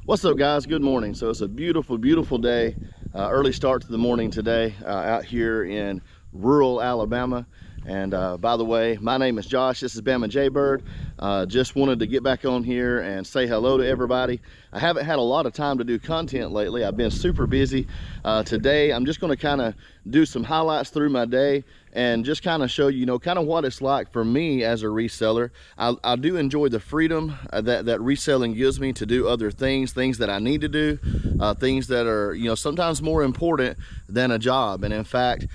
What's up, guys? Good morning. So it's a beautiful, beautiful day. Early start to the morning today out here in rural Alabama. And by the way, my name is Josh. This is Bama Jaybird. Just wanted to get back on here and say hello to everybody. I haven't had a lot of time to do content lately. I've been super busy. Today, I'm just going to kind of do some highlights through my day and just kind of show you, kind of what it's like for me as a reseller. I do enjoy the freedom that reselling gives me to do other things that I need to do, things that are, sometimes more important than a job. And in fact,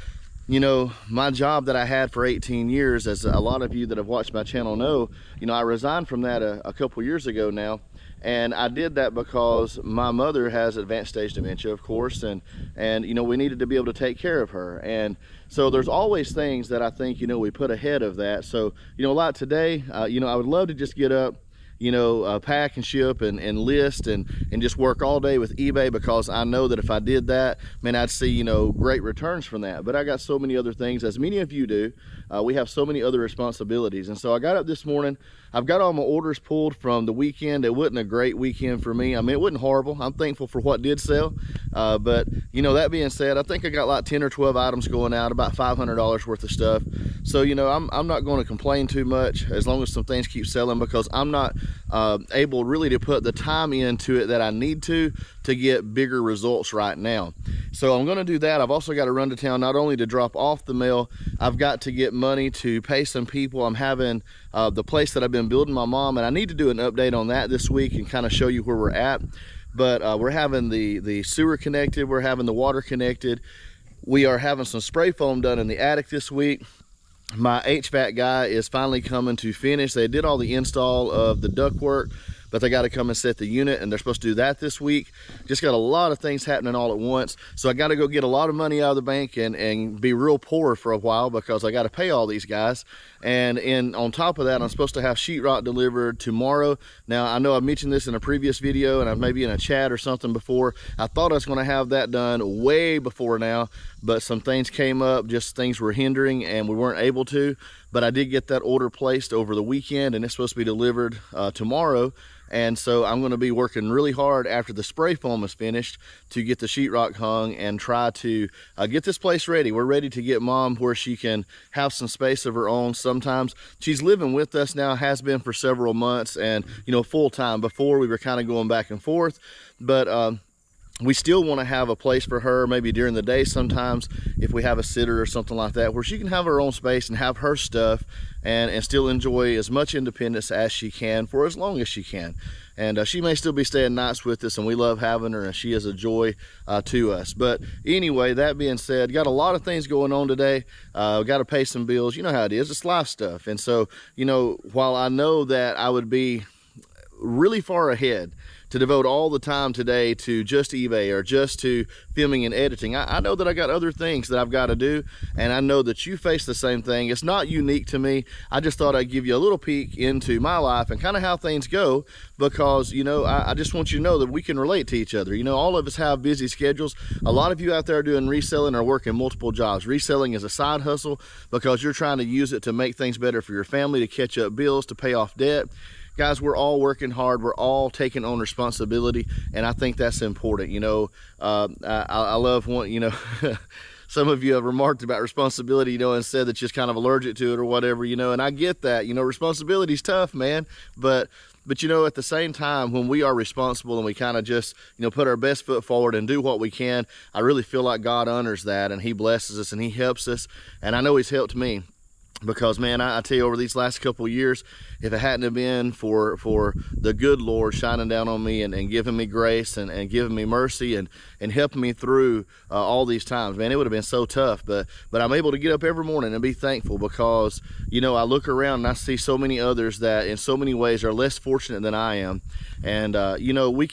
my job that I had for 18 years, as a lot of you that have watched my channel know, I resigned from that a couple years ago now. And I did that because my mother has advanced stage dementia, of course, and we needed to be able to take care of her. And so there's always things that I think, we put ahead of that. So, a lot today, I would love to just get up, pack and ship and list and just work all day with eBay, because I know that if I did that, man, I'd see, great returns from that. But I got so many other things, as many of you do. We have so many other responsibilities. And so I got up this morning. I've got all my orders pulled from the weekend. It wasn't a great weekend for me. I mean, it wasn't horrible. I'm thankful for what did sell. But, that being said, I think I got like 10 or 12 items going out, about $500 worth of stuff. So, I'm not going to complain too much as long as some things keep selling, because I'm not able really to put the time into it that I need to get bigger results right now. So I'm going to do that. I've also got to run to town, not only to drop off the mail, I've got to get money to pay some people. I'm having the place that I've been building my mom, and I need to do an update on that this week and kind of show you where we're at. But we're having the sewer connected, we're having the water connected, we are having some spray foam done in the attic this week. My HVAC guy is finally coming to finish. They did all the install of the ductwork, but they got to come and set the unit, and they're supposed to do that this week. Just got a lot of things happening all at once. So I got to go get a lot of money out of the bank and be real poor for a while, because I got to pay all these guys. And on top of that, I'm supposed to have sheetrock delivered tomorrow. Now, I know I mentioned this in a previous video, and I maybe in a chat or something before. I thought I was going to have that done way before now, but some things came up, just things were hindering, and we weren't able to. But I did get that order placed over the weekend, and it's supposed to be delivered tomorrow. And so I'm going to be working really hard after the spray foam is finished to get the sheetrock hung and try to get this place ready. We're ready to get Mom where she can have some space of her own. Sometimes she's living with us now, has been for several months, and full time. Before, we were kind of going back and forth, but we still want to have a place for her, maybe during the day sometimes, if we have a sitter or something like that, where she can have her own space and have her stuff and still enjoy as much independence as she can for as long as she can. And she may still be staying nights with us, and we love having her, and she is a joy to us. But anyway, that being said, got a lot of things going on today. Got to pay some bills. You know how it is. It's life stuff. And so, while I know that I would be really far ahead to devote all the time today to just eBay or just to filming and editing, I know that I got other things that I've got to do, and I know that you face the same thing. It's not unique to me. I just thought I'd give you a little peek into my life and kind of how things go, because I just want you to know that we can relate to each other. All of us have busy schedules. A lot of you out there doing reselling are working multiple jobs. Reselling is a side hustle because you're trying to use it to make things better for your family, to catch up bills, to pay off debt. Guys, we're all working hard. We're all taking on responsibility, and I think that's important. I love one, some of you have remarked about responsibility, and said that you're just kind of allergic to it or whatever, and I get that. Responsibility's tough, man, but at the same time, when we are responsible and we kind of just, put our best foot forward and do what we can, I really feel like God honors that, and he blesses us and he helps us. And I know he's helped me. Because, man, I tell you, over these last couple of years, if it hadn't have been for the good Lord shining down on me and giving me grace and giving me mercy and helping me through all these times, man, it would have been so tough. But I'm able to get up every morning and be thankful, because, I look around and I see so many others that in so many ways are less fortunate than I am. And, we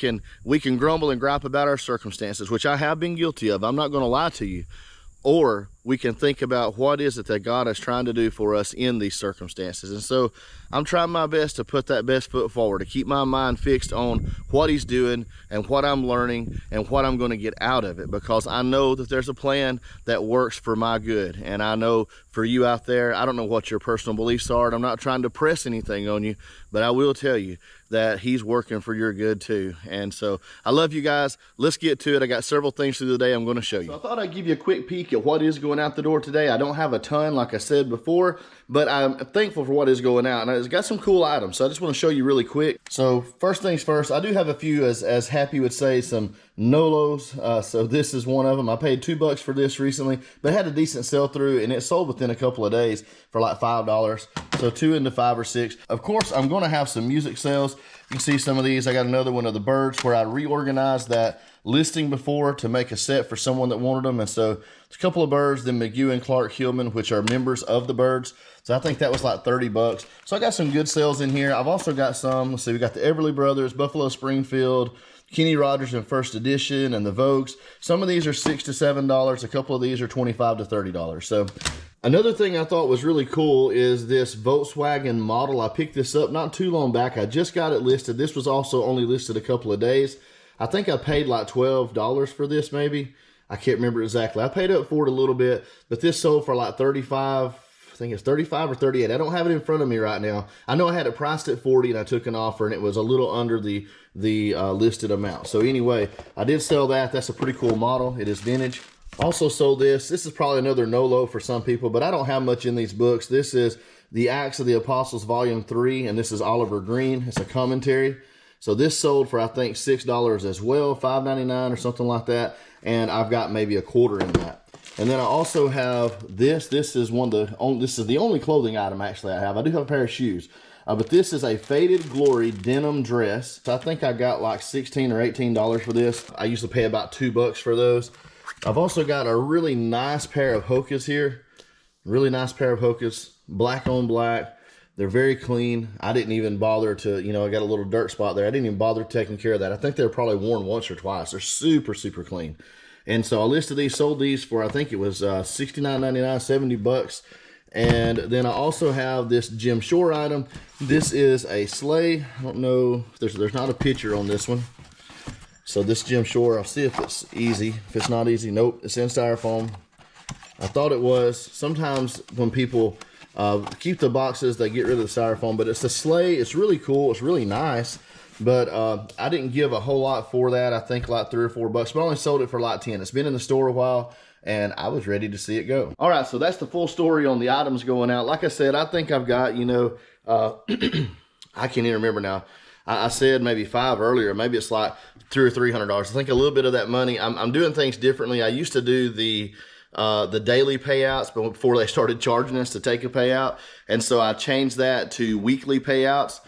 can grumble and gripe about our circumstances, which I have been guilty of. I'm not going to lie to you. Or we can think about what is it that God is trying to do for us in these circumstances. And so I'm trying my best to put that best foot forward, to keep my mind fixed on what he's doing and what I'm learning and what I'm going to get out of it, because I know that there's a plan that works for my good. And I know for you out there, I don't know what your personal beliefs are, and I'm not trying to press anything on you, but I will tell you that he's working for your good too. And so I love you guys. Let's get to it. I got several things through the day I'm going to show you. So I thought I'd give you a quick peek at what is going out the door today. I don't have a ton, like I said before, but I'm thankful for what is going out, and it's got some cool items, so I just want to show you really quick. So first things first, I do have a few, as Happy would say, some Nolos. So this is one of them. I paid $2 for this recently, but it had a decent sell through, and it sold within a couple of days for like $5. So 2 into 5 or 6. Of course, I'm going to have some music sales. You can see some of these. I got another one of the Birds where I reorganized that listing before to make a set for someone that wanted them. And so it's a couple of Birds, then McGew and Clark Hillman, which are members of the Birds. So I think that was like $30. So I got some good sales in here. I've also got some, let's see, we got the Everly Brothers, Buffalo Springfield, Kenny Rogers in First Edition, and the Vogues. Some of these are $6 to $7. A couple of these are $25 to $30. So another thing I thought was really cool is this Volkswagen model. I picked this up not too long back. I just got it listed. This was also only listed a couple of days. I think I paid like $12 for this maybe. I can't remember exactly. I paid up for it a little bit, but this sold for like $35. I think it's $35 or $38. I don't have it in front of me right now. I know I had it priced at $40 and I took an offer and it was a little under the listed amount. So anyway, I did sell that. That's a pretty cool model. It is vintage. Also sold this. This is probably another Nolo for some people, but I don't have much in these books. This is the Acts of the Apostles Volume 3, and this is Oliver Green. It's a commentary. So this sold for, I think, $6 as well, $5.99 or something like that. And I've got maybe a quarter in that. And then I also have this. This is the only clothing item actually I have. I do have a pair of shoes. But this is a Faded Glory denim dress. So I think I got like $16 or $18 for this. I used to pay about $2 for those. I've also got a really nice pair of Hokas here. Really nice pair of Hokas, black on black. They're very clean. I didn't even bother to, I got a little dirt spot there. I didn't even bother taking care of that. I think they're probably worn once or twice. They're super, super clean. And so I listed these, sold these for, I think it was $69.99, $70. And then I also have this Jim Shore item. This is a sleigh. I don't know, there's not a picture on this one. So this Jim Shore, I'll see if it's easy. If it's not easy, nope, it's in styrofoam. I thought it was. Sometimes when people keep the boxes, they get rid of the styrofoam, but it's a sleigh. It's really cool. It's really nice. But I didn't give a whole lot for that. I think like $3 or $4, but I only sold it for like 10. It's been in the store a while, and I was ready to see it go. All right, so that's the full story on the items going out. Like I said, I think I've got, I can't even remember now. I said maybe 5 earlier. Maybe it's like $200 or $300. I think a little bit of that money. I'm doing things differently. I used to do the daily payouts, but before they started charging us to take a payout, and so I changed that to weekly payouts.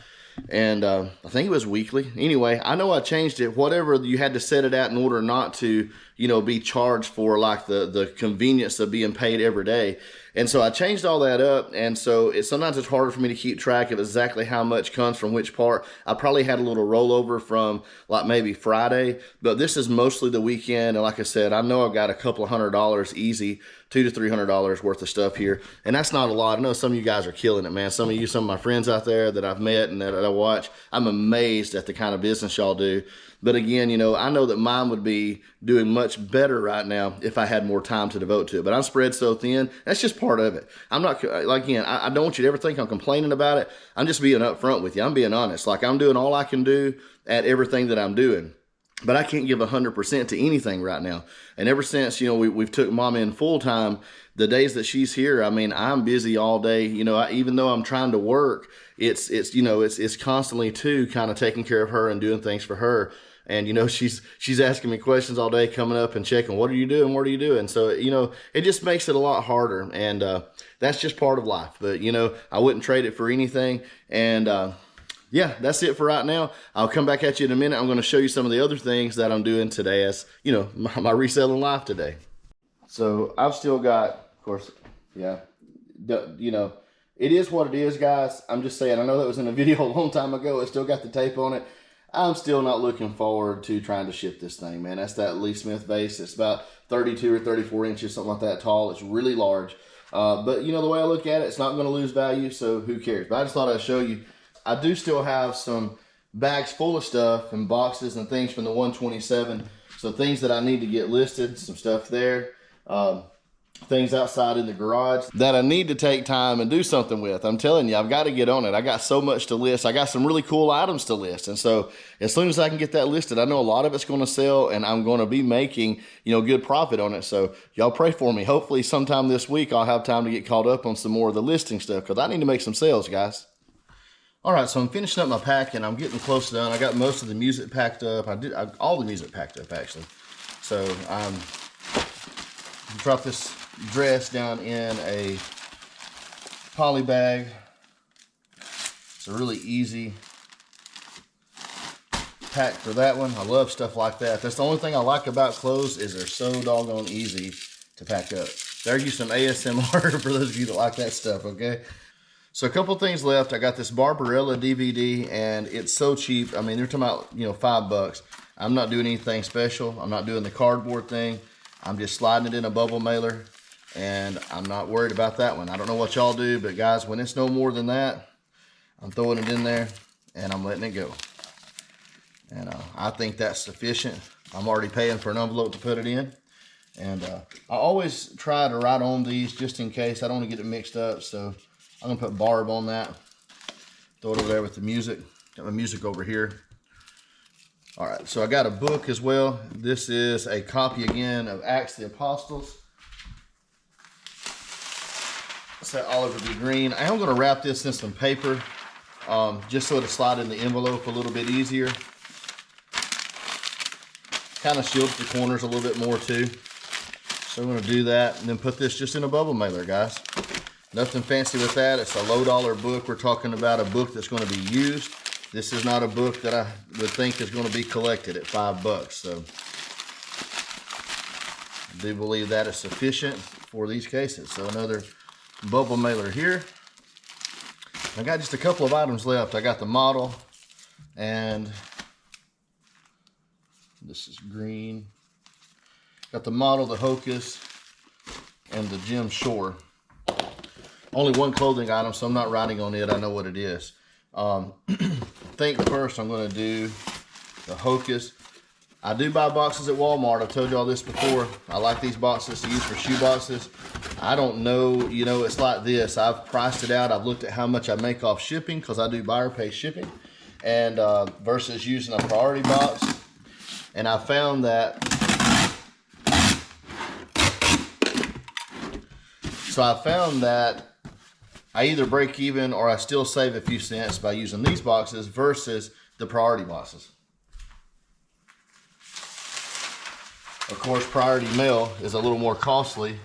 And I think it was weekly. Anyway, I know I changed it. Whatever you had to set it at in order not to, be charged for like the convenience of being paid every day. And so I changed all that up. And so sometimes it's harder for me to keep track of exactly how much comes from which part. I probably had a little rollover from like maybe Friday, but this is mostly the weekend. And like I said, I know I've got a couple of $100 easy, $200 to $300 worth of stuff here. And that's not a lot. I know some of you guys are killing it, man. Some of my friends out there that I've met and that I watch, I'm amazed at the kind of business y'all do. But again, I know that mine would be doing much better right now if I had more time to devote to it. But I'm spread so thin. That's just part of it. I'm not, like, again, I don't want you to ever think I'm complaining about it. I'm just being upfront with you. I'm being honest. Like, I'm doing all I can do at everything that I'm doing. But I can't give 100% to anything right now. And ever since, we've took Mom in full time, the days that she's here, I mean, I'm busy all day. Even though I'm trying to work, it's constantly too kind of taking care of her and doing things for her. And, she's asking me questions all day, coming up and checking, what are you doing? What are you doing? So, it just makes it a lot harder. And that's just part of life. But, I wouldn't trade it for anything. And, yeah, that's it for right now. I'll come back at you in a minute. I'm going to show you some of the other things that I'm doing today as, my reselling life today. So I've still got, of course, yeah, it is what it is, guys. I'm just saying, I know that was in a video a long time ago. It still got the tape on it. I'm still not looking forward to trying to ship this thing, man. That's that Lee Smith vase. It's about 32 or 34 inches, something like that tall. It's really large. But you know, the way I look at it, it's not going to lose value, so who cares? But I just thought I'd show you. I do still have some bags full of stuff and boxes and things from the 127. So things that I need to get listed, some stuff there. Things outside in the garage that I need to take time and do something with. I'm telling you, I've got to get on it. I got so much to list. I got some really cool items to list. And so as soon as I can get that listed, I know a lot of it's going to sell and I'm going to be making, you know, good profit on it. So y'all pray for me. Hopefully sometime this week, I'll have time to get caught up on some more of the listing stuff because I need to make some sales, guys. All right, so I'm finishing up my packing. I'm getting close to done. I got most of the music packed up. All the music packed up, actually. So drop this dress down in a poly bag. It's a really easy pack for that one. I love stuff like that. That's the only thing I like about clothes is they're so doggone easy to pack up. There's you some ASMR for those of you that like that stuff, okay? So a couple things left. I got this Barbarella DVD and it's so cheap. I mean, they're talking about, you know, $5. I'm not doing anything special. I'm not doing the cardboard thing. I'm just sliding it in a bubble mailer. And I'm not worried about that one. I don't know what y'all do, but guys, when it's no more than that, I'm throwing it in there and I'm letting it go. And I think that's sufficient. I'm already paying for an envelope to put it in. And I always try to write on these just in case. I don't want to get it mixed up. So I'm going to put Barb on that. Throw it over there with the music. Got my music over here. All right, so I got a book as well. This is a copy again of Acts of the Apostles. It's that olive be green. I am going to wrap this in some paper just so it'll slide in the envelope a little bit easier. Kind of shields the corners a little bit more too. So I'm going to do that and then put this just in a bubble mailer, guys. Nothing fancy with that. It's a low dollar book. We're talking about a book that's going to be used. This is not a book that I would think is going to be collected at $5. So I do believe that is sufficient for these cases. So another bubble mailer here. I got just a couple of items left. I got the model and this is green. Got the model, the Hocus, and the Gem Shore. Only one clothing item, so I'm not writing on it. I know what it is. I think first I'm going to do the Hocus. I do buy boxes at Walmart. I've told you all this before. I like these boxes to use for shoe boxes. I don't know, you know, it's like this. I've priced it out. I've looked at how much I make off shipping because I do buyer pay shipping and versus using a priority box. And I found that, I either break even or I still save a few cents by using these boxes versus the priority boxes. Of course, priority mail is a little more costly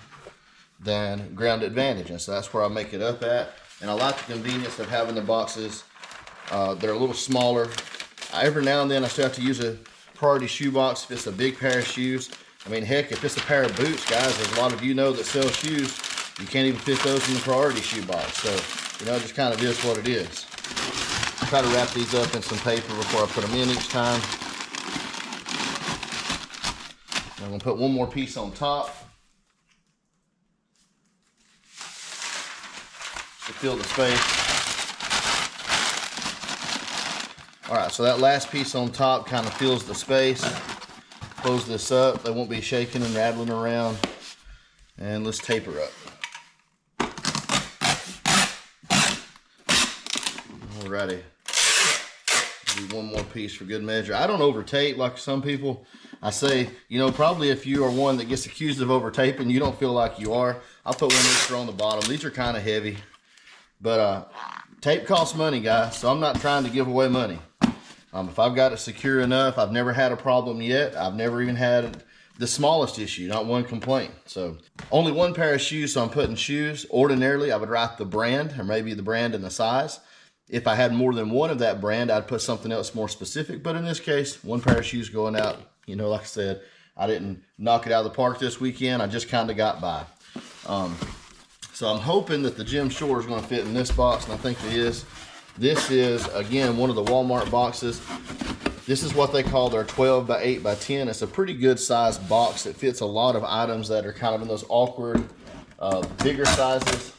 than Ground Advantage, and so that's where I make it up at. And I like the convenience of having the boxes. They're a little smaller. Every now and then I still have to use a priority shoe box if it's a big pair of shoes. I mean, heck, if it's a pair of boots, guys, there's a lot of you know that sell shoes, you can't even fit those in the priority shoe box. So, you know, it just kind of is what it is. I try to wrap these up in some paper before I put them in each time. I'm going to put one more piece on top to fill the space. All right, so that last piece on top kind of fills the space. Close this up. They won't be shaking and rattling around. And let's tape her up. Alrighty. Do one more piece for good measure. I don't over tape like some people. I say, you know, probably if you are one that gets accused of over taping, you don't feel like you are. I'll put one extra on the bottom. These are kind of heavy. But tape costs money, guys, so I'm not trying to give away money. If I've got it secure enough, I've never had a problem yet. I've never even had the smallest issue, not one complaint. So only one pair of shoes, so I'm putting shoes. Ordinarily, I would write the brand or maybe the brand and the size. If I had more than one of that brand, I'd put something else more specific. But in this case, one pair of shoes going out. You know, like I said, I didn't knock it out of the park this weekend. I just kind of got by. So I'm hoping that the Gem Shore is going to fit in this box, and I think it is. This is, again, one of the Walmart boxes. This is what they call their 12 by 8 by 10. It's a pretty good sized box. It fits a lot of items that are kind of in those awkward, bigger sizes.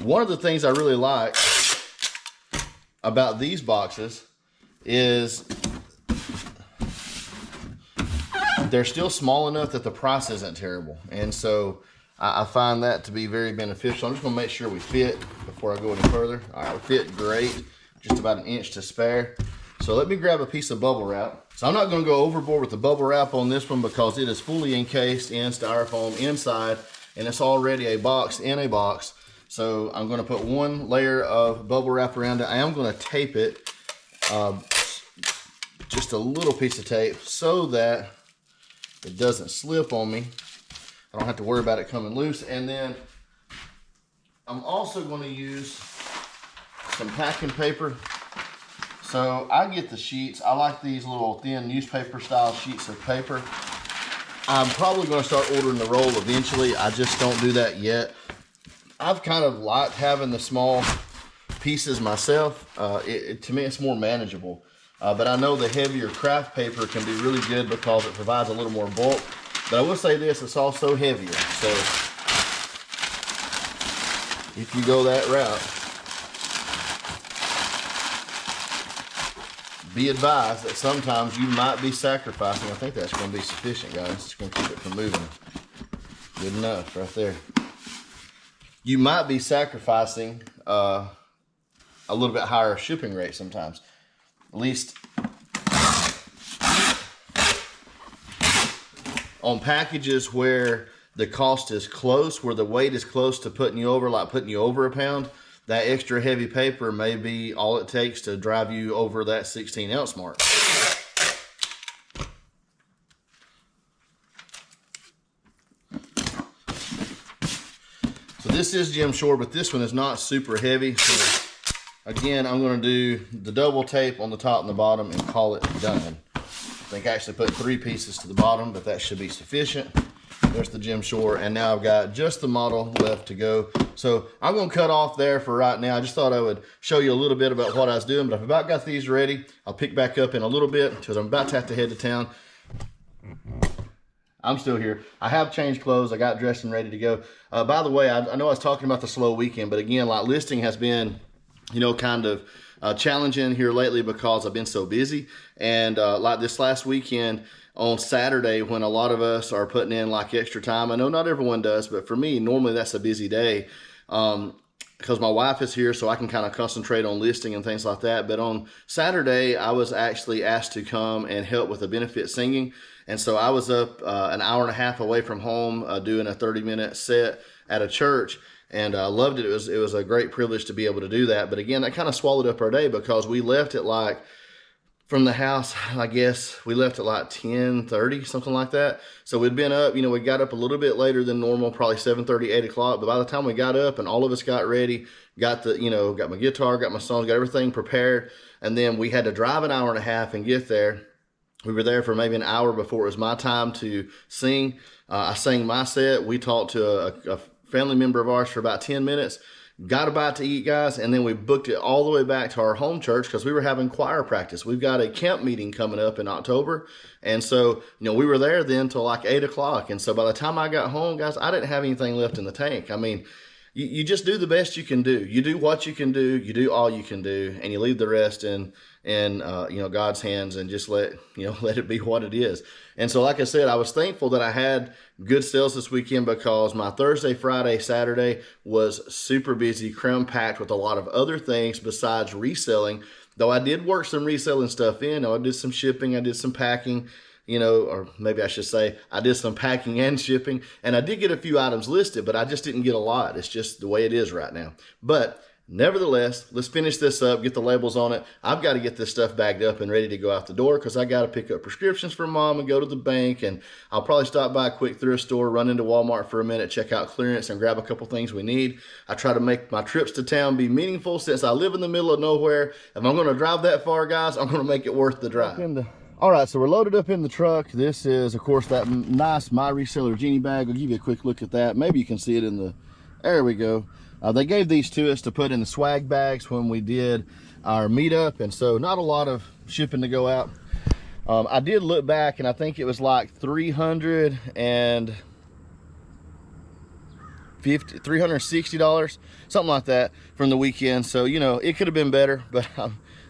One of the things I really like about these boxes is they're still small enough that the price isn't terrible. And so I find that to be very beneficial. I'm just gonna make sure we fit before I go any further. All right, we fit great, just about an inch to spare. So let me grab a piece of bubble wrap. So I'm not gonna go overboard with the bubble wrap on this one because it is fully encased in styrofoam inside, and it's already a box in a box. So I'm gonna put one layer of bubble wrap around it. I am gonna tape it, just a little piece of tape so that it doesn't slip on me. I don't have to worry about it coming loose. And then I'm also going to use some packing paper. So I get the sheets. I like these little thin newspaper style sheets of paper. I'm probably going to start ordering the roll eventually. I just don't do that yet. I've kind of liked having the small pieces myself. To me, it's more manageable. But I know the heavier craft paper can be really good because it provides a little more bulk. But I will say this, it's also heavier. So if you go that route, be advised that sometimes you might be sacrificing. I think that's going to be sufficient, guys. It's going to keep it from moving. Good enough right there. You might be sacrificing a little bit higher shipping rate sometimes. At least on packages where the cost is close, where the weight is close to putting you over, like putting you over a pound, that extra heavy paper may be all it takes to drive you over that 16 ounce mark. So this is Jim Shore, but this one is not super heavy. So again, I'm going to do the double tape on the top and the bottom and call it done. I think I actually put 3 pieces to the bottom, but that should be sufficient. There's the Jim Shore, and now I've got just the model left to go. So I'm going to cut off there for right now. I just thought I would show you a little bit about what I was doing, but I've about got these ready. I'll pick back up in a little bit because I'm about to have to head to town. I'm still here. I have changed clothes. I got dressed and ready to go. By the way, I know I was talking about the slow weekend, but again, like listing has been, you know, kind of challenging here lately because I've been so busy. And like this last weekend on Saturday, when a lot of us are putting in like extra time, I know not everyone does, but for me, normally that's a busy day because my wife is here, so I can kind of concentrate on listing and things like that. But on Saturday, I was actually asked to come and help with a benefit singing. And so I was up an hour and a half away from home doing a 30-minute set at a church. And I loved it. It was a great privilege to be able to do that. But again, that kind of swallowed up our day because we left at like, from the house, I guess we left at like 10:30, something like that. So we'd been up, you know, we got up a little bit later than normal, probably 7:30, 8 o'clock. But by the time we got up and all of us got ready, got my guitar, got my songs, got everything prepared. And then we had to drive an hour and a half and get there. We were there for maybe an hour before it was my time to sing. I sang my set. We talked to a family member of ours for about 10 minutes, got about to eat, guys, and then we booked it all the way back to our home church because we were having choir practice. We've got a camp meeting coming up in October, and so, you know, we were there then till like 8 o'clock, and so by the time I got home, guys, I didn't have anything left in the tank. I mean, you just do the best you can do. You do what you can do. You do all you can do, and you leave the rest in God's hands and just let it be what it is. And so, like I said, I was thankful that I had good sales this weekend because my Thursday, Friday, Saturday was super busy, cram-packed with a lot of other things besides reselling. Though I did work some reselling stuff in. I did some shipping. I did some packing. Or maybe I should say I did some packing and shipping, and I did get a few items listed, but I just didn't get a lot. It's just the way it is right now. But nevertheless, let's finish this up, get the labels on it. I've got to get this stuff bagged up and ready to go out the door because I got to pick up prescriptions for mom and go to the bank, and I'll probably stop by a quick thrift store, run into Walmart for a minute, check out clearance, and grab a couple things we need. I try to make my trips to town be meaningful since I live in the middle of nowhere. If I'm going to drive that far, guys, I'm going to make it worth the drive. All right, so we're loaded up in the truck. This is, of course, that nice My Reseller Genie bag. I'll give you a quick look at that. Maybe you can see it in the, there we go. They gave these to us to put in the swag bags when we did our meetup, and so not a lot of shipping to go out. I did look back, and I think it was like $360, something like that, from the weekend. So, you know, it could have been better, but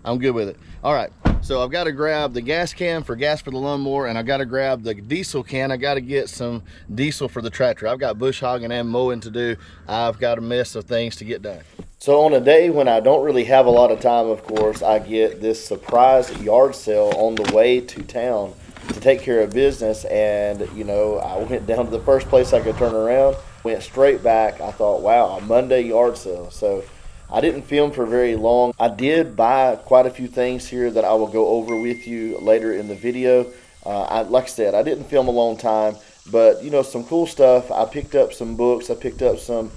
I'm good with it. All right, so I've got to grab the gas can for gas for the lawnmower, and I got to grab the diesel can. I got to get some diesel for the tractor. I've got bush hogging and mowing to do. I've got a mess of things to get done. So on a day when I don't really have a lot of time, of course, I get this surprise yard sale on the way to town to take care of business. And, you know, I went down to the first place I could turn around, went straight back. I thought, wow, a Monday yard sale. So I didn't film for very long. I did buy quite a few things here that I will go over with you later in the video. Like I said, I didn't film a long time, but, you know, some cool stuff. I picked up some books. I picked up some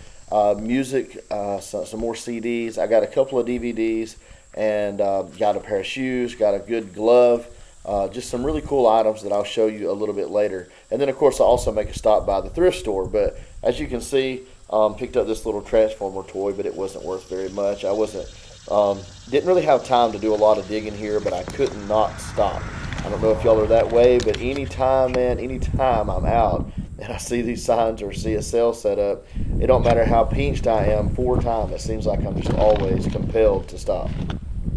music, some more CDs. I got a couple of DVDs, and got a pair of shoes, got a good glove, just some really cool items that I'll show you a little bit later. And then, of course, I also make a stop by the thrift store. But as you can see, picked up this little Transformer toy, but it wasn't worth very much. I didn't really have time to do a lot of digging here, but I could not stop. I don't know if y'all are that way, but anytime, man, anytime I'm out and I see these signs or see a sale set up, it don't matter how pinched I am for time, it seems like I'm just always compelled to stop.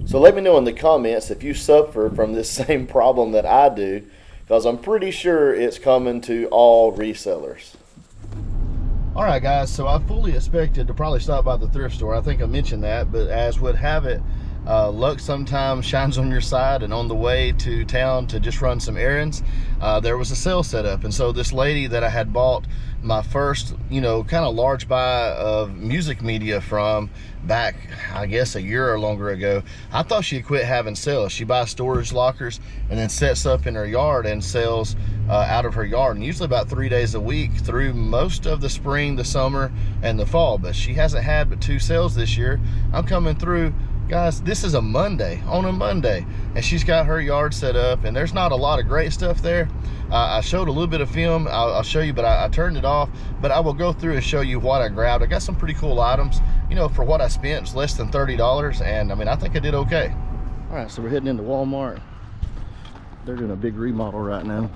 So let me know in the comments if you suffer from this same problem that I do, because I'm pretty sure it's coming to all resellers. All right, guys, so I fully expected to probably stop by the thrift store. I think I mentioned that, but as would have it, luck sometimes shines on your side, and on the way to town to just run some errands, there was a sale set up. And so this lady that I had bought my first, you know, kind of large buy of music media from back, I guess, a year or longer ago, I thought she had quit having sales. She buys storage lockers and then sets up in her yard and sells out of her yard, and usually about 3 days a week through most of the spring, the summer, and the fall. But she hasn't had but 2 sales this year. I'm coming through, guys, this is a Monday, on a Monday, and she's got her yard set up, and there's not a lot of great stuff there. I showed a little bit of film, I'll show you, but I turned it off. But I will go through and show you what I grabbed. I got some pretty cool items, you know, for what I spent. It's less than $30, and I mean, I think I did okay. All right, so we're heading into Walmart. They're doing a big remodel right now.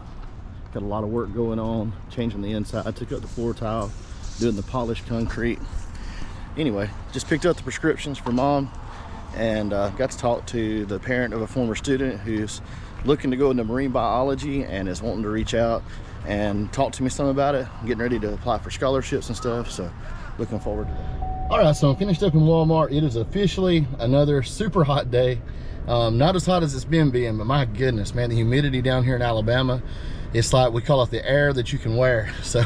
Got a lot of work going on, changing the inside. I took up the floor tile, doing the polished concrete. Anyway, just picked up the prescriptions for Mom, and got to talk to the parent of a former student who's looking to go into marine biology and is wanting to reach out and talk to me some about it. I'm getting ready to apply for scholarships and stuff, so looking forward to that. All right, so I'm finished up in Walmart. It is officially another super hot day. Not as hot as it's been being, but my goodness, man, the humidity down here in Alabama, it's like, we call it the air that you can wear. So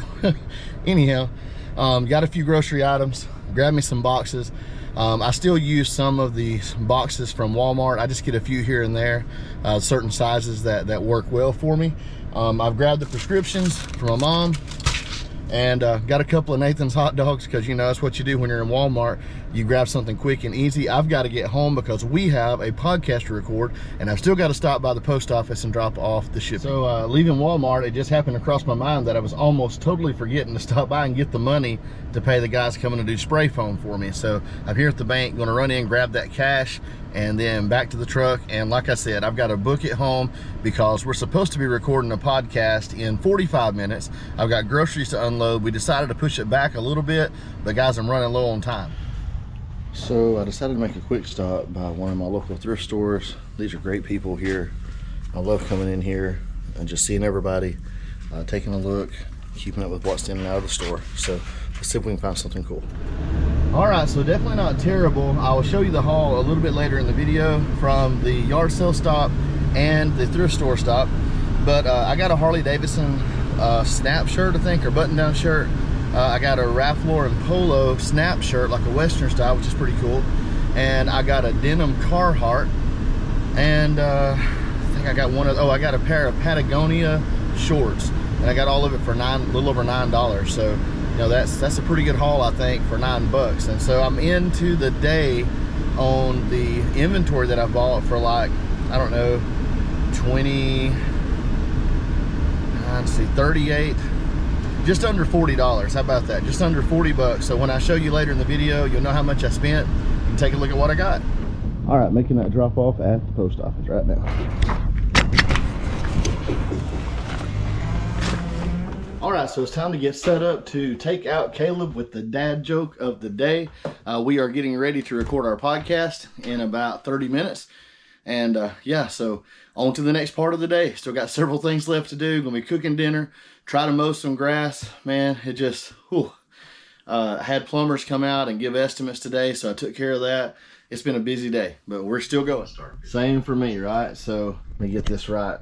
anyhow, got a few grocery items, grabbed me some boxes. I still use some of these boxes from Walmart. I just get a few here and there, certain sizes that work well for me. I've grabbed the prescriptions for my mom, and got a couple of Nathan's hot dogs, because, you know, that's what you do when you're in Walmart. You grab something quick and easy. I've got to get home because we have a podcast to record, and I've still got to stop by the post office and drop off the shipping. So leaving Walmart, it just happened to cross my mind that I was almost totally forgetting to stop by and get the money to pay the guys coming to do spray foam for me. So I'm here at the bank, going to run in, grab that cash, and then back to the truck. And like I said, I've got to book it home because we're supposed to be recording a podcast in 45 minutes. I've got groceries to unload. We decided to push it back a little bit, but guys, I'm running low on time. So I decided to make a quick stop by one of my local thrift stores. These are great people here. I love coming in here and just seeing everybody, taking a look, keeping up with what's in and out of the store. So let's see if we can find something cool. All right, so definitely not terrible. I will show you the haul a little bit later in the video from the yard sale stop and the thrift store stop. But I got a Harley Davidson snap shirt, I think, or button down shirt. I got a Ralph Lauren polo snap shirt, like a Western style, which is pretty cool. And I got a denim Carhartt. And I think I got I got a pair of Patagonia shorts. And I got all of it for a little over $9. So, you know, that's a pretty good haul, I think, for $9. And so I'm into the day on the inventory that I bought for, like, I don't know, 38 just under $40. How about that? Just under 40 bucks. So when I show you later in the video, you'll know how much I spent and take a look at what I got. All right, making that drop off at the post office right now. All right, so it's time to get set up to take out Caleb with the dad joke of the day. We are getting ready to record our podcast in about 30 minutes. And yeah, so on to the next part of the day. Still got several things left to do. Gonna be cooking dinner, try to mow some grass. Man, it just, I had plumbers come out and give estimates today, so I took care of that. It's been a busy day, but we're still going. Same for me, right? So let me get this right.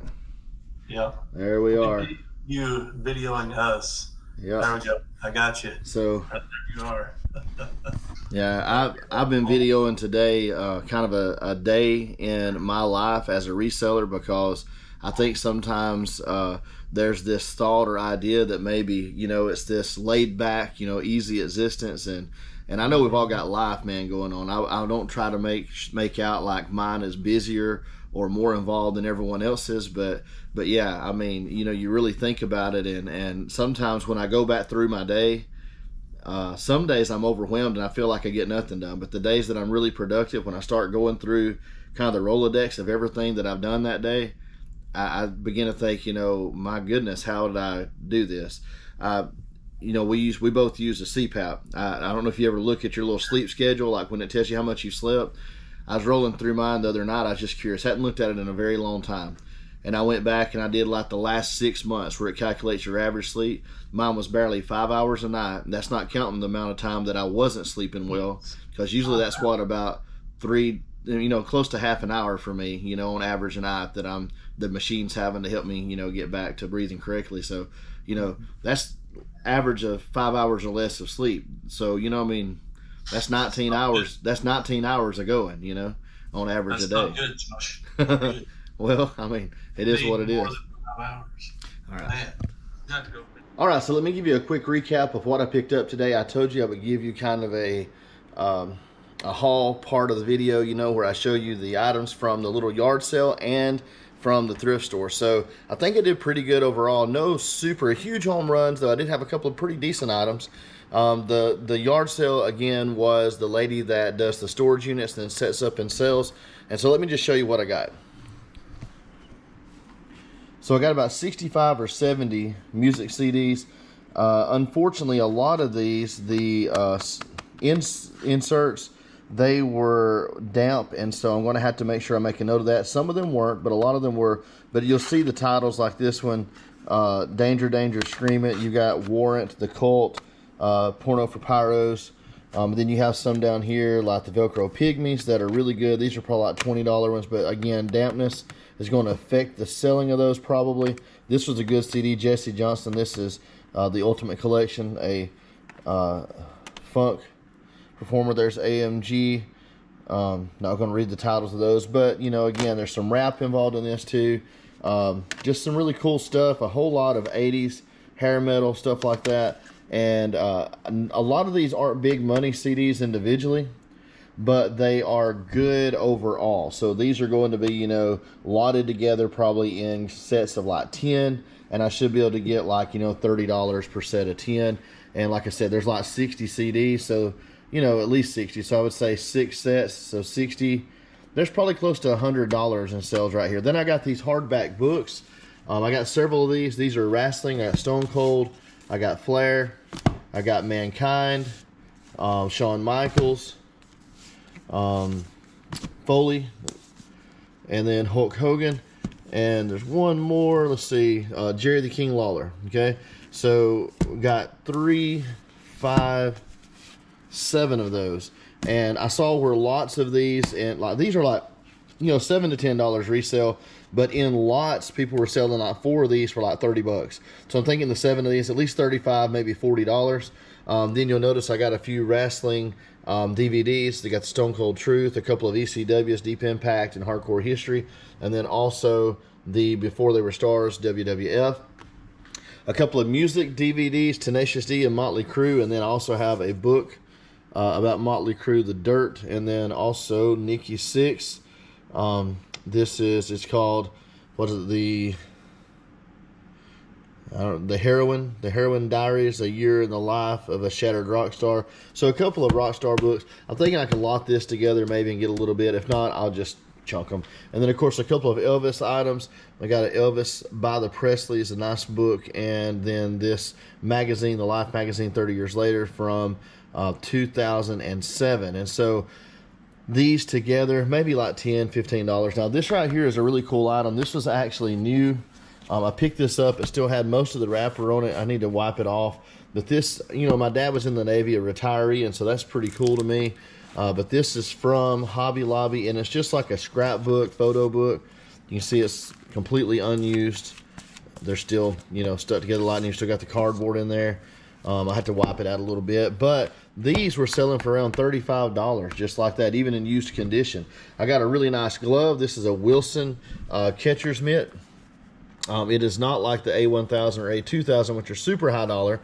Yeah. There we are. You videoing us. Yeah. There we go. I got you. So there you are. yeah, I've been videoing today kind of a day in my life as a reseller, because I think sometimes there's this thought or idea that maybe, you know, it's this laid back, you know, easy existence, and I know we've all got life, man, going on. I don't try to make out like mine is busier or more involved than everyone else's, but yeah, I mean, you know, you really think about it, and sometimes when I go back through my day, some days I'm overwhelmed and I feel like I get nothing done. But the days that I'm really productive, when I start going through kind of the Rolodex of everything that I've done that day, I begin to think, you know, my goodness, how did I do this? You know, we both use a CPAP. I don't know if you ever look at your little sleep schedule, like when it tells you how much you slept. I was rolling through mine the other night. I was just curious. Hadn't looked at it in a very long time. And I went back and I did like the last 6 months where it calculates your average sleep. Mine was barely 5 hours a night. And that's not counting the amount of time that I wasn't sleeping well, because usually that's what, about close to half an hour for me, you know, on average a night that the machine's having to help me, you know, get back to breathing correctly. So, you know, that's average of 5 hours or less of sleep. So, you know, I mean, that's 19 hours. That's 19 hours of going, you know, on average a day. Not good, Josh. Good. Well, I mean, it is what it is. More than 5 hours. All right. Man, got to go. All right, so let me give you a quick recap of what I picked up today. I told you I would give you kind of a haul part of the video, you know, where I show you the items from the little yard sale and from the thrift store. So I think I did pretty good overall. No super huge home runs, though I did have a couple of pretty decent items. The yard sale, again, was the lady that does the storage units and then sets up and sells. And so let me just show you what I got. So I got about 65 or 70 music CDs. Unfortunately, a lot of these, the inserts, they were damp, and so I'm going to have to make sure I make a note of that. Some of them weren't, but a lot of them were. But you'll see the titles like this one, Danger, Danger, Scream It. You got Warrant, The Cult, Porno for Pyros. Then you have some down here like the Velcro Pygmies that are really good. These are probably like $20 ones, but again, dampness is going to affect the selling of those probably. This was a good CD, Jesse Johnson. This is the Ultimate Collection, a funk performer. There's AMG. Not going to read the titles of those, but you know, again, there's some rap involved in this too. Just some really cool stuff. A whole lot of 80s hair metal stuff like that. And a lot of these aren't big money CDs individually, but they are good overall. So these are going to be, you know, lotted together probably in sets of like 10, and I should be able to get like, you know, $30 per set of 10. And like I said, there's like 60 CDs, so, you know, at least 60. So I would say 6 sets, so 60. There's probably close to $100 in sales right here. Then I got these hardback books. I got several of these. These are wrestling. I got Stone Cold. I got Flair. I got Mankind. Shawn Michaels. Foley. And then Hulk Hogan. And there's one more. Let's see. Jerry the King Lawler. Okay. So we got 3, 5, 7 of those. And I saw where lots of these, and like these are like, you know, $7 to $10 resale, but in lots people were selling like 4 of these for like 30 bucks. So I'm thinking the 7 of these, at least 35, maybe $40. Then you'll notice I got a few wrestling DVDs. They got the Stone Cold Truth, a couple of ECWs, Deep Impact and Hardcore History, and then also the Before They Were Stars WWF. A couple of music DVDs, Tenacious D and Motley Crue, and then I also have a book about Motley Crue, The Dirt, and then also Nikki Sixx. It's called, what is it, The Heroin Diaries, A Year in the Life of a Shattered Rock Star. So a couple of rock star books. I'm thinking I can lot this together maybe and get a little bit. If not, I'll just chunk them. And then of course a couple of Elvis items. I got an Elvis by the Presleys, a nice book, and then this magazine, the Life magazine, 30 years later from 2007. And so these together, maybe like $10-15. Now this right here is a really cool item. This was actually new. I picked this up. It still had most of the wrapper on it. I need to wipe it off. But this, you know, my dad was in the Navy, a retiree, and so that's pretty cool to me. But this is from Hobby Lobby, and it's just like a scrapbook, photo book. You can see it's completely unused. They're still, you know, stuck together a lot, and you still got the cardboard in there. I had to wipe it out a little bit, but these were selling for around $35, just like that, even in used condition. I got a really nice glove. This is a Wilson catcher's mitt. It is not like the A1000 or A2000, which are super high dollar.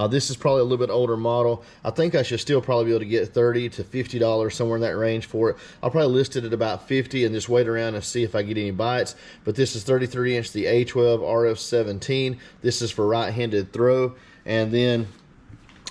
This is probably a little bit older model. I think I should still probably be able to get $30 to $50, somewhere in that range for it. I'll probably list it at about $50 and just wait around and see if I get any bites. But this is 33 inch, the A12 RF17. This is for right-handed throw. And then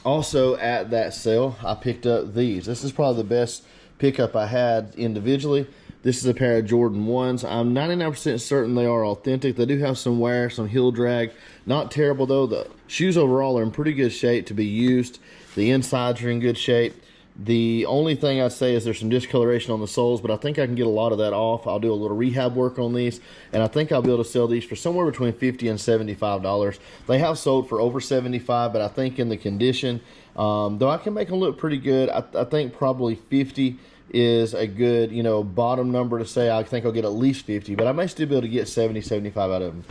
also at that sale, I picked up these. This is probably the best pickup I had individually. This is a pair of Jordan 1s. I'm 99% certain they are authentic. They do have some wear, some heel drag. Not terrible though. The shoes overall are in pretty good shape to be used. The insides are in good shape. The only thing I'd say is there's some discoloration on the soles, but I think I can get a lot of that off. I'll do a little rehab work on these, and I think I'll be able to sell these for somewhere between $50 and $75. They have sold for over $75, but I think in the condition, though I can make them look pretty good, I think probably $50 is a good, you know, bottom number to say. I think I'll get at least $50, but I may still be able to get $70, $75 out of them.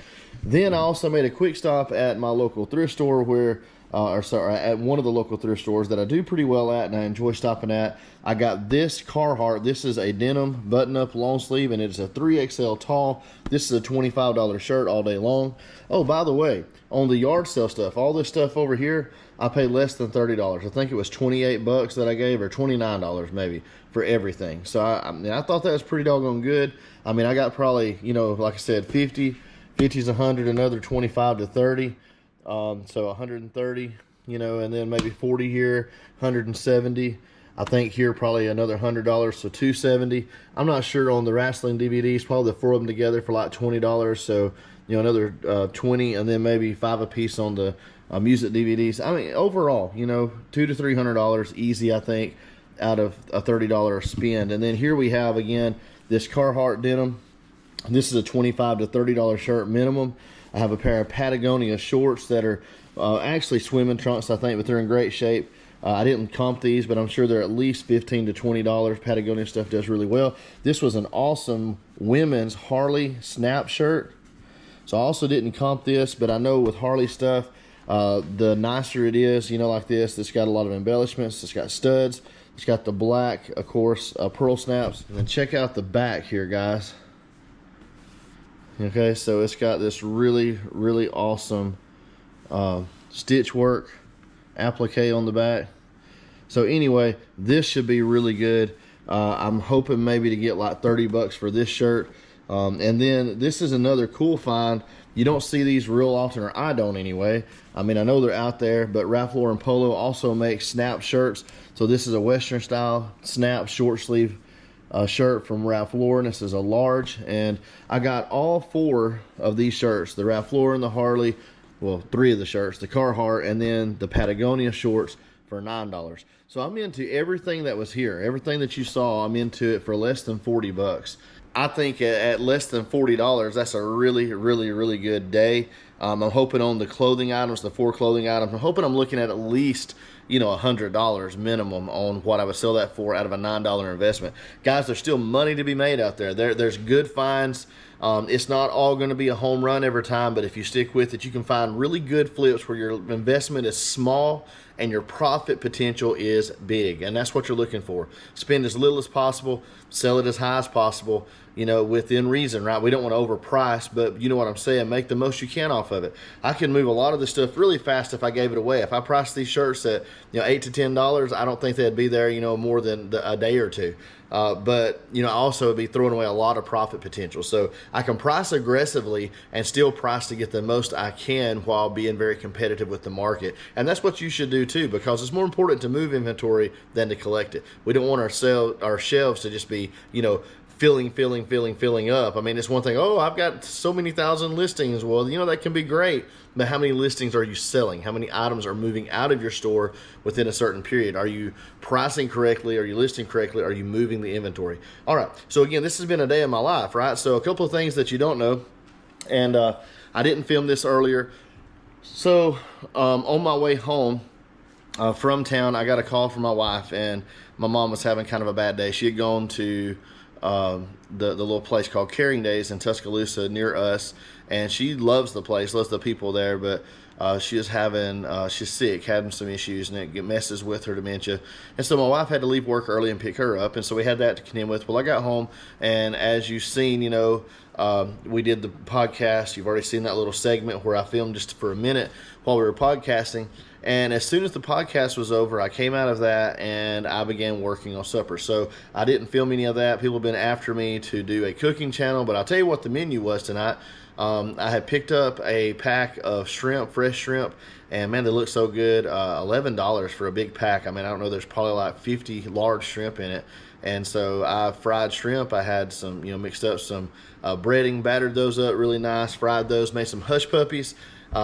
Then I also made a quick stop at my local thrift store where, at one of the local thrift stores that I do pretty well at and I enjoy stopping at. I got this Carhartt. This is a denim button-up long sleeve, and it's a 3XL tall. This is a $25 shirt all day long. Oh, by the way, on the yard sale stuff, all this stuff over here, I paid less than $30. I think it was 28 bucks that I gave, or $29 maybe, for everything. So I thought that was pretty doggone good. I mean, I got probably, you know, like I said, 50 is 100, another 25 to 30. So 130, you know, and then maybe 40 here, 170. I think here probably another $100, so $270. I'm not sure on the wrestling DVDs. Probably the 4 of them together for like $20. So, you know, another 20, and then maybe 5 a piece on the music DVDs. I mean, overall, you know, $200 to $300 easy, I think, out of a $30 spend. And then here we have again this Carhartt denim. This is a $25 to $30 shirt minimum. I have a pair of Patagonia shorts that are actually swimming trunks, I think, but they're in great shape. I didn't comp these, but I'm sure they're at least $15 to $20. Patagonia stuff does really well. This was an awesome women's Harley snap shirt. So I also didn't comp this, but I know with Harley stuff, the nicer it is, you know, like this. It's got a lot of embellishments. It's got studs. It's got the black, of course, pearl snaps. And then check out the back here, guys. Okay, so it's got this really, really awesome stitch work applique on the back. So anyway, this should be really good. I'm hoping maybe to get like 30 bucks for this shirt. And then this is another cool find. You don't see these real often, or I don't anyway. I mean, I know they're out there, but Ralph Lauren Polo also makes snap shirts. So this is a Western style snap short sleeve shirt from Ralph Lauren. This is a large, and I got all 4 of these shirts, the Ralph Lauren, the Harley, well, 3 of the shirts, the Carhartt, and then the Patagonia shorts for $9. So I'm into everything that was here. Everything that you saw, I'm into it for less than 40 bucks. I think at less than $40, that's a really, really, really good day. I'm hoping on the clothing items, the 4 clothing items, I'm hoping I'm looking at least, you know, $100 minimum on what I would sell that for out of a $9 investment. Guys, there's still money to be made out there. There's good finds. It's not all going to be a home run every time, but if you stick with it, you can find really good flips where your investment is small and your profit potential is big, and that's what you're looking for. Spend as little as possible, sell it as high as possible, you know, within reason, right? We don't want to overprice, but you know what I'm saying, make the most you can off off of it. I can move a lot of this stuff really fast if I gave it away. If I priced these shirts at $8 to $10, I don't think they'd be there more than a day or two. But I also would be throwing away a lot of profit potential. So I can price aggressively and still price to get the most I can while being very competitive with the market. And that's what you should do too, because it's more important to move inventory than to collect it. We don't want our shelves to just be filling up. I mean, it's one thing, I've got so many thousand listings. Well, that can be great, but how many listings are you selling? How many items are moving out of your store within a certain period? Are you pricing correctly? Are you listing correctly? Are you moving the inventory? All right, so again, this has been a day of my life, right? So a couple of things that you don't know, and I didn't film this earlier. So on my way home from town, I got a call from my wife, and my mom was having kind of a bad day. She had gone to the little place called Caring Days in Tuscaloosa near us, and she loves the place, loves the people there, but she's sick, having some issues, and it messes with her dementia. And so my wife had to leave work early and pick her up, and so we had that to contend with. Well, I got home, and as you've seen, we did the podcast. You've already seen that little segment where I filmed just for a minute while we were podcasting. And as soon as the podcast was over, I came out of that and I began working on supper. So I didn't film any of that. People have been after me to do a cooking channel, but I'll tell you what the menu was tonight. I had picked up a pack of shrimp, fresh shrimp, and man, they look so good. $11 for a big pack. I mean, I don't know, there's probably like 50 large shrimp in it. And so I fried shrimp. I had some, mixed up some breading, battered those up really nice, fried those, made some hush puppies,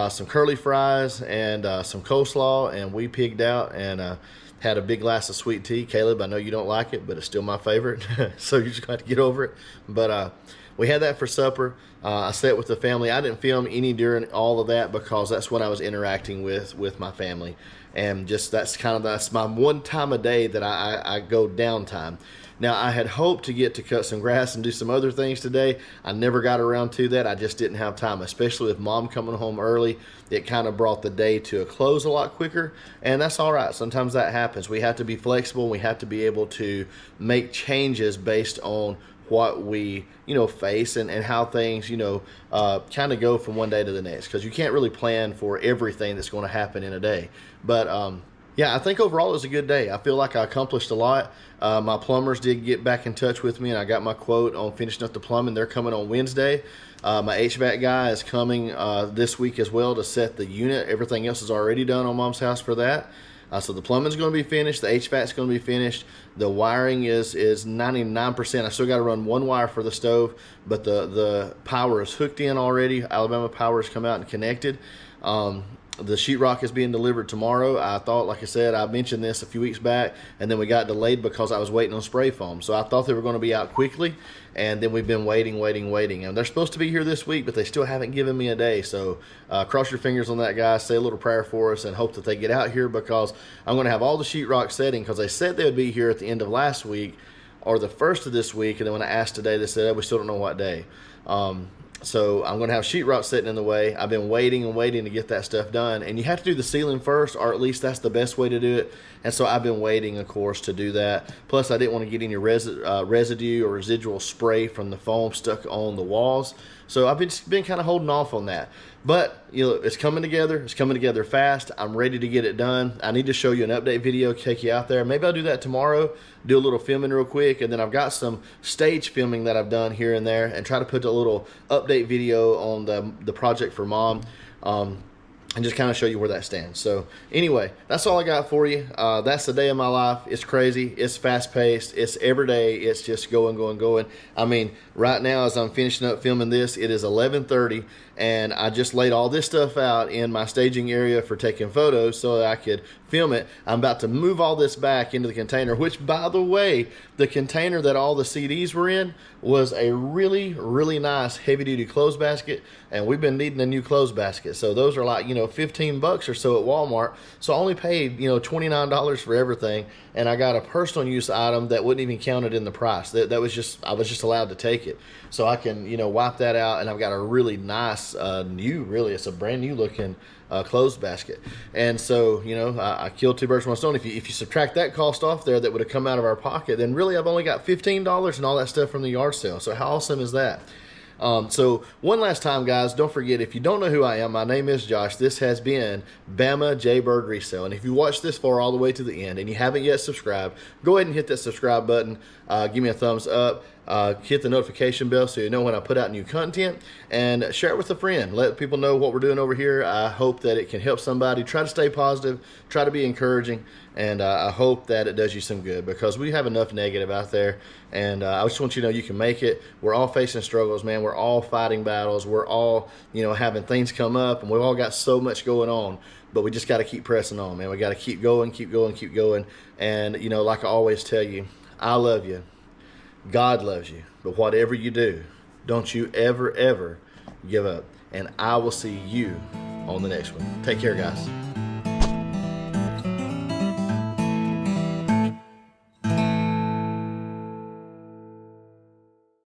some curly fries, and some coleslaw, and we pigged out and had a big glass of sweet tea. Caleb, I know you don't like it, but it's still my favorite, so you just got to get over it. But we had that for supper. I sat with the family. I didn't film any during all of that because that's when I was interacting with my family, and just that's my one time a day that I go downtime. Now, I had hoped to get to cut some grass and do some other things today. I never got around to that. I just didn't have time, especially with Mom coming home early. It kind of brought the day to a close a lot quicker, and that's all right. Sometimes that happens. We have to be flexible. We have to be able to make changes based on what we face and how things kind of go from one day to the next, because you can't really plan for everything that's going to happen in a day. But yeah, I think overall it was a good day. I feel like I accomplished a lot. My plumbers did get back in touch with me, and I got my quote on finishing up the plumbing. They're coming on Wednesday. My HVAC guy is coming this week as well to set the unit. Everything else is already done on Mom's house for that. So the plumbing's going to be finished. The HVAC's going to be finished. The wiring is 99%. I still got to run one wire for the stove, but the power is hooked in already. Alabama Power has come out and connected. The sheetrock is being delivered tomorrow. I thought, like I said, I mentioned this a few weeks back, and then we got delayed because I was waiting on spray foam. So I thought they were going to be out quickly, and then we've been waiting. And they're supposed to be here this week, but they still haven't given me a day. So cross your fingers on that, guys. Say a little prayer for us and hope that they get out here, because I'm going to have all the sheetrock setting, because they said they would be here at the end of last week or the first of this week. And then when I asked today, they said, we still don't know what day. So I'm going to have sheetrock sitting in the way. I've been waiting to get that stuff done. And you have to do the ceiling first, or at least that's the best way to do it. And so I've been waiting, of course, to do that. Plus, I didn't want to get any residue or residual spray from the foam stuck on the walls. So I've been kind of holding off on that. But it's coming together. It's coming together fast. I'm ready to get it done. I need to show you an update video, take you out there. Maybe I'll do that tomorrow, do a little filming real quick, and then I've got some stage filming that I've done here and there, and try to put a little update video on the project for Mom, and just kind of show you where that stands. So anyway, that's all I got for you. That's the day of my life. It's crazy. It's fast paced. It's every day. It's just going. I mean, right now as I'm finishing up filming this, it is 11:30, and I just laid all this stuff out in my staging area for taking photos so that I could film it. I'm about to move all this back into the container, which, by the way, the container that all the CDs were in was a really, really nice heavy-duty clothes basket, and we've been needing a new clothes basket. So those are like, $15 or so at Walmart. So I only paid, $29 for everything, and I got a personal use item that wouldn't even count it in the price. That was just, I was just allowed to take it. So I can, wipe that out, and I've got a really nice it's a brand new looking clothes basket. And so, I killed two birds with one stone. If you subtract that cost off there that would have come out of our pocket, then really I've only got $15 and all that stuff from the yard sale. So how awesome is that? So one last time, guys, don't forget, if you don't know who I am, my name is Josh. This has been Bama Jaybird Resell. And if you watched this far all the way to the end and you haven't yet subscribed, go ahead and hit that subscribe button. Give me a thumbs up. Hit the notification bell so you know when I put out new content, and share it with a friend. Let people know what we're doing over here. I hope that it can help somebody. Try to stay positive, try to be encouraging, and I hope that it does you some good, because we have enough negative out there. And I just want you to know you can make it. We're all facing struggles, man. We're all fighting battles. We're all, having things come up, and we've all got so much going on. But we just got to keep pressing on, man. We got to keep going, keep going, keep going. And, like I always tell you, I love you. God loves you. But whatever you do, don't you ever, ever give up. And I will see you on the next one. Take care, guys.